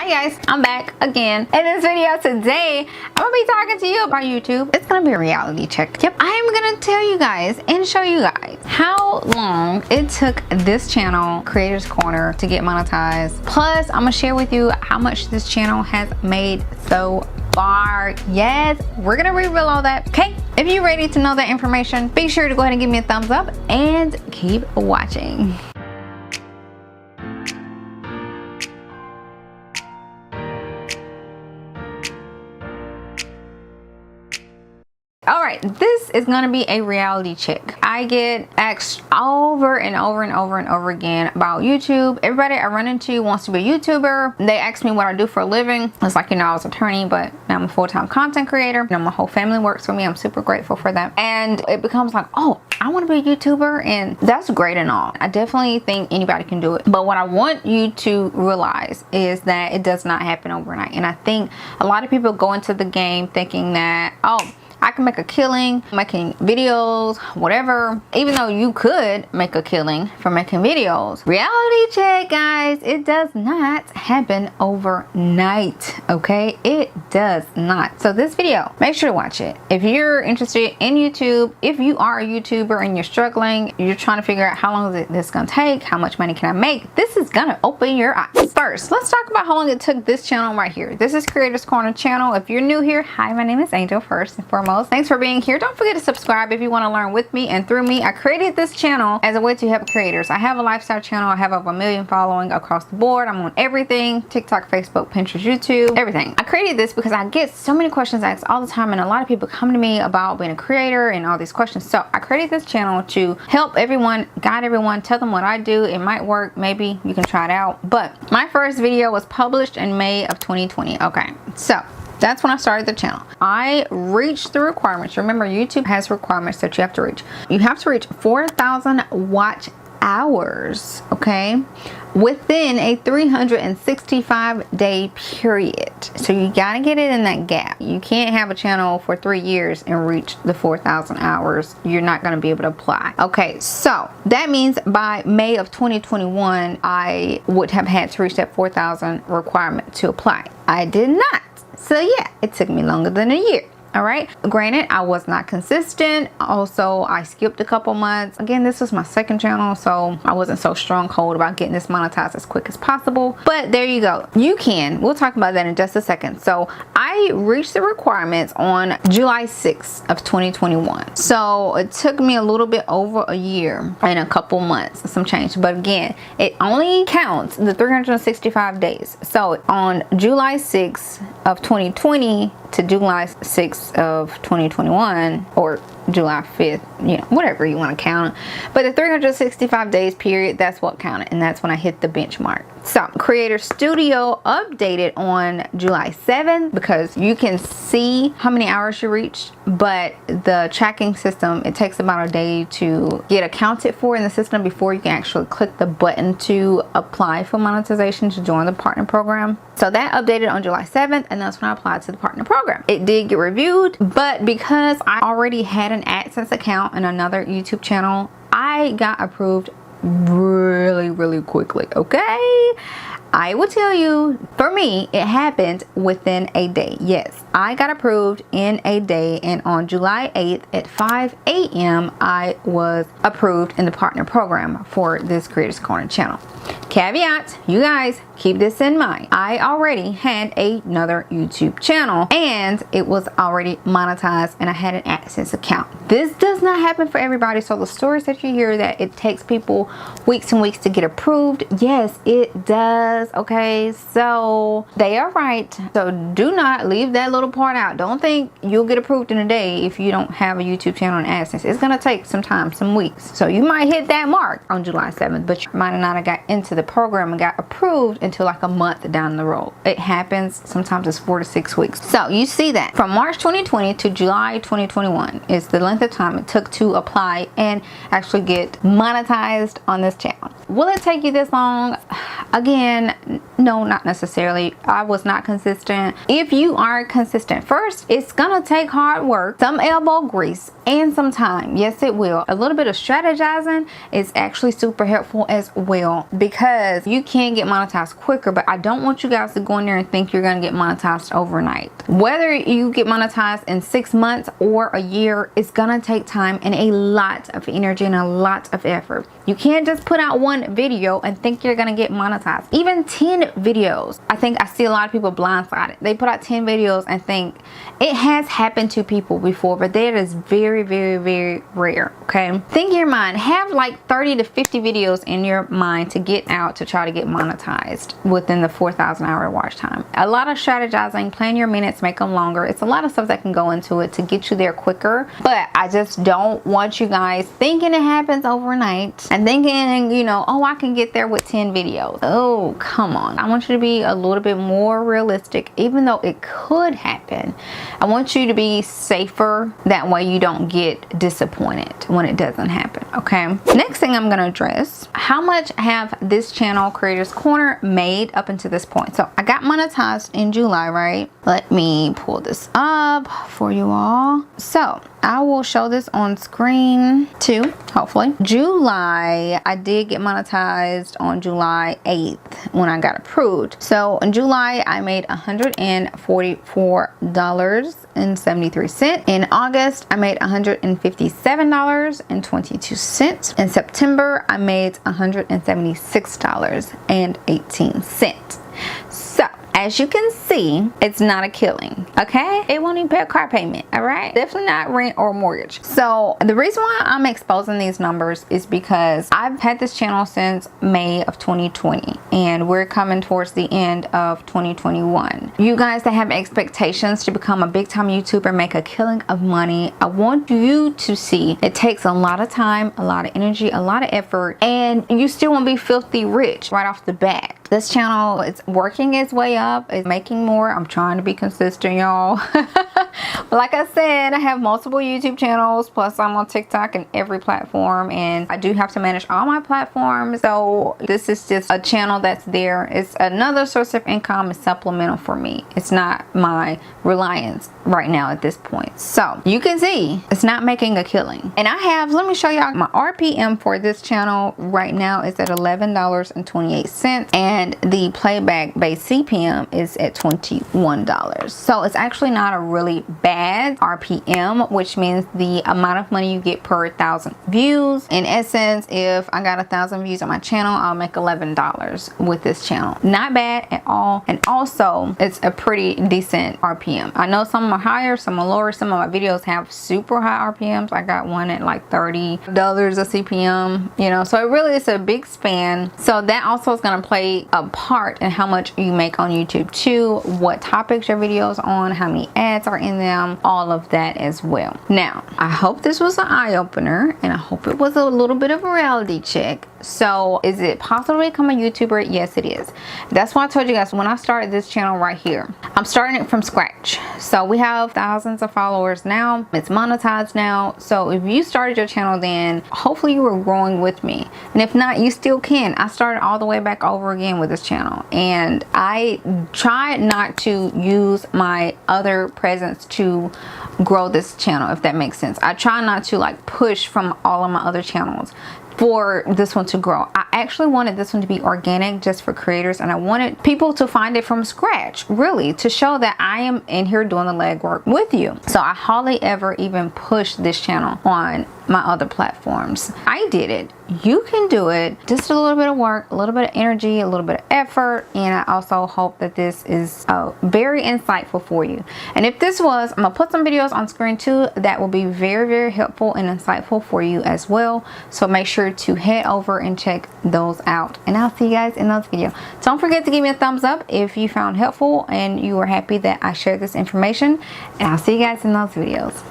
Hi guys, I'm back again. In this video today, I'm gonna be talking to you about YouTube. It's gonna be a reality check. Yep, I am gonna tell you guys and show you guys how long it took this channel, Creators Corner, to get monetized. Plus, I'm gonna share with you how much this channel has made so far. Yes, we're gonna reveal all that. Okay, if you're ready to know that information, be sure to go ahead and give me a thumbs up and keep watching. Alright, this is going to be a reality check. I get asked over and over again about YouTube. Everybody I run into wants to be a YouTuber. They ask me what I do for a living. It's like, you know, I was an attorney, but now I'm a full-time content creator. You know, my whole family works for me. I'm super grateful for that. And it becomes like, oh, I want to be a YouTuber, and that's great and all. I definitely think anybody can do it. But what I want you to realize is that it does not happen overnight. And I think a lot of people go into the game thinking that, oh, I can make a killing making videos, whatever. Even though you could make a killing from making videos. Reality check, guys, it does not happen overnight, okay? It does not. So this video, make sure to watch it. If you're interested in YouTube, if you are a YouTuber and you're struggling, you're trying to figure out how long is this gonna take, how much money can I make, this is gonna open your eyes. First, let's talk about how long it took this channel right here. This is Creators Corner channel. If you're new here, hi, my name is Angel, first and foremost. Thanks for being here. Don't forget to subscribe if you want to learn with me and through me. I created this channel as a way to help creators. I have a lifestyle channel. I have over 1 million following across the board. I'm on everything: TikTok, Facebook, Pinterest, YouTube, everything. I created this because I get so many questions asked all the time, and a lot of people come to me about being a creator and all these questions. So I created this channel to help everyone, guide everyone, tell them what I do. It might work, maybe you can try it out. But my first video was published in May of 2020. Okay, so that's when I started the channel. I reached the requirements. Remember, YouTube has requirements that you have to reach. You have to reach 4,000 watch hours, okay, within a 365-day period. So you gotta get it in that gap. You can't have a channel for 3 years and reach the 4,000 hours. You're not gonna be able to apply. Okay, so that means by May of 2021, I would have had to reach that 4,000 requirement to apply. I did not. So yeah, it took me longer than a year. All right, granted, I was not consistent. Also, I skipped a couple months. Again, this was my second channel, so I wasn't so strong-cold about getting this monetized as quick as possible. But there you go. You can. We'll talk about that in just a second. So I reached the requirements on July 6th of 2021. So it took me a little bit over a year and a couple months, some change. But again, it only counts the 365 days. So on July 6th of 2020 to July 6th of 2021, or July 5th, you know, whatever you want to count. But the 365 days period, that's what counted, and that's when I hit the benchmark. So Creator Studio updated on July 7th because you can see how many hours you reached, but the tracking system, it takes about a day to get accounted for in the system before you can actually click the button to apply for monetization to join the partner program. So that updated on July 7th, and that's when I applied to the partner program. It did get reviewed, but because I already had an AdSense account and another YouTube channel, I got approved really quickly. Okay, I will tell you, for me, it happened within a day. Yes, I got approved in a day, and on July 8th at 5 a.m. I was approved in the partner program for this Creators Corner channel. Caveat, you guys, keep this in mind. I already had another YouTube channel, and it was already monetized, and I had an AdSense account. This does not happen for everybody. So the stories that you hear that it takes people weeks and weeks to get approved, yes, it does. Okay, so they are right. So do not leave that little part out. Don't think you'll get approved in a day if you don't have a YouTube channel and AdSense. It's gonna take some time, some weeks. So you might hit that mark on July 7th, but you might not have got into the program and got approved until like a month down the road. It happens. Sometimes it's 4 to 6 weeks. So you see that from March 2020 to July 2021 is the length of time it took to apply and actually get monetized on this channel. Will it take you this long? Again, no, not necessarily. I was not consistent. If you are consistent consistent. First, it's gonna take hard work, some elbow grease, and some time. Yes, it will. A little bit of strategizing is actually super helpful as well, because you can get monetized quicker, but I don't want you guys to go in there and think you're gonna get monetized overnight. Whether you get monetized in 6 months or a year, it's gonna take time and a lot of energy and a lot of effort. You can't just put out one video and think you're gonna get monetized. Even 10 videos. I think I see a lot of people blindsided. They put out 10 videos and think. It has happened to people before, but that is very, very, very rare, okay? Think in your mind, have like 30 to 50 videos in your mind to get out to try to get monetized within the 4,000 hour watch time. A lot of strategizing, plan your minutes, make them longer. It's a lot of stuff that can go into it to get you there quicker, but I just don't want you guys thinking it happens overnight and thinking, you know, oh, I can get there with 10 videos. Oh, come on. I want you to be a little bit more realistic, even though it could happen. I want you to be safer. That way you don't get disappointed when it doesn't happen, okay? Next thing I'm gonna address, how much have this channel, Creators Corner, made up until this point? So I got monetized in July, right? Let me pull this up for you all. So I will show this on screen too, hopefully. July, I did get monetized on July 8th when I got approved. So in July, I made $144.73. In August, I made $157.22. In September, I made $176.18. So as you can see, it's not a killing, okay? It won't even pay a car payment, all right? Definitely not rent or mortgage. So the reason why I'm exposing these numbers is because I've had this channel since May of 2020, and we're coming towards the end of 2021. You guys that have expectations to become a big time YouTuber, make a killing of money, I want you to see it takes a lot of time, a lot of energy, a lot of effort, and you still won't be filthy rich right off the bat. This channel is working its way up. It's making more. I'm trying to be consistent, y'all. But like I said, I have multiple YouTube channels, plus I'm on TikTok and every platform, and I do have to manage all my platforms. So this is just a channel that's there. It's another source of income. It's supplemental for me. It's not my reliance right now at this point. So you can see it's not making a killing. And I have, let me show y'all my RPM for this channel right now is at $11.28, and the playback based CPM is at $21. So it's actually not a really bad RPM, which means the amount of money you get per 1,000 views. In essence, if I got 1,000 views on my channel, I'll make $11 with this channel. Not bad at all. And also it's a pretty decent RPM. I know some are higher, some are lower. Some of my videos have super high RPMs. I got one at like $30 a CPM, you know, so it really is a big span. So that also is going to play a part in how much you make on YouTube too, what topics your videos on, how many ads are in them, all of that as well. Now, I hope this was an eye-opener, and I hope it was a little bit of a reality check. So is it possible to become a YouTuber? Yes, it is. That's why I told you guys when I started this channel right here, I'm starting it from scratch. So we have thousands of followers now. It's monetized now. So if you started your channel then, hopefully you were growing with me. And if not, you still can. I started all the way back over again with this channel. And I tried not to use my other presence to grow this channel, if that makes sense. I try not to like push from all of my other channels for this one to grow. I actually wanted this one to be organic just for creators, and I wanted people to find it from scratch, really, to show that I am in here doing the legwork with you. So I hardly ever even push this channel on my other platforms. I did it. You can do it. Just a little bit of work, a little bit of energy, a little bit of effort, and I also hope that this is very insightful for you. And if this was, I'm gonna put some videos on screen too that will be very, very helpful and insightful for you as well. So make sure to head over and check those out, and I'll see you guys in another video. Don't forget to give me a thumbs up if you found helpful and you were happy that I shared this information, and I'll see you guys in those videos.